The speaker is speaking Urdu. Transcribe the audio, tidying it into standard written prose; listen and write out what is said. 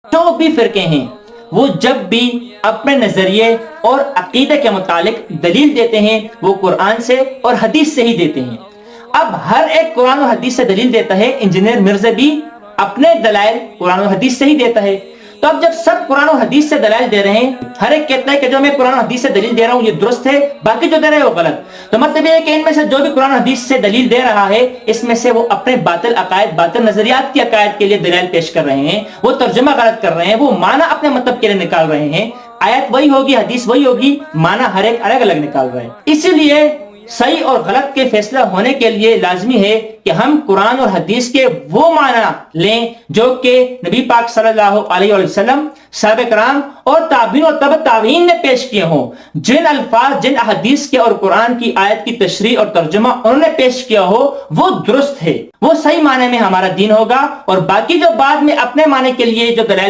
جو بھی فرقے ہیں وہ جب بھی اپنے نظریے اور عقیدے کے متعلق دلیل دیتے ہیں وہ قرآن سے اور حدیث سے ہی دیتے ہیں۔ اب ہر ایک قرآن و حدیث سے دلیل دیتا ہے، انجینئر مرزا بھی اپنے دلائل قرآن و حدیث سے ہی دیتا ہے۔ تو اب جب سب قرآن و حدیث سے دلائل دے رہے ہیں، ہر ایک کہتا ہے کہ جو میں قرآن و حدیث سے دلیل دے رہا ہوں یہ درست ہے، باقی جو دے رہے ہیں وہ غلط۔ تو مطلب یہ ہے کہ ان میں سے جو بھی قرآن و حدیث سے دلیل دے رہا ہے اس میں سے وہ اپنے باطل عقائد، باطل نظریات کی عقائد کے لیے دلائل پیش کر رہے ہیں، وہ ترجمہ غلط کر رہے ہیں، وہ معنی اپنے مطلب کے لیے نکال رہے ہیں۔ آیت وہی ہوگی، حدیث وہی ہوگی، معنی ہر ایک الگ الگ نکال رہے ہیں۔ اسی لیے صحیح اور غلط کے فیصلہ ہونے کے لیے لازمی ہے کہ ہم قرآن اور حدیث کے وہ معنی لیں جو کہ نبی پاک صلی اللہ علیہ وسلم، صحابہ کرام اور تابعین اور تبع تابعین نے پیش کیے ہوں۔ جن الفاظ، جن احادیث کے اور قرآن کی آیت کی تشریح اور ترجمہ انہوں نے پیش کیا ہو وہ درست ہے، وہ صحیح معنی میں ہمارا دین ہوگا، اور باقی جو بعد میں اپنے معنی کے لیے جو دلائل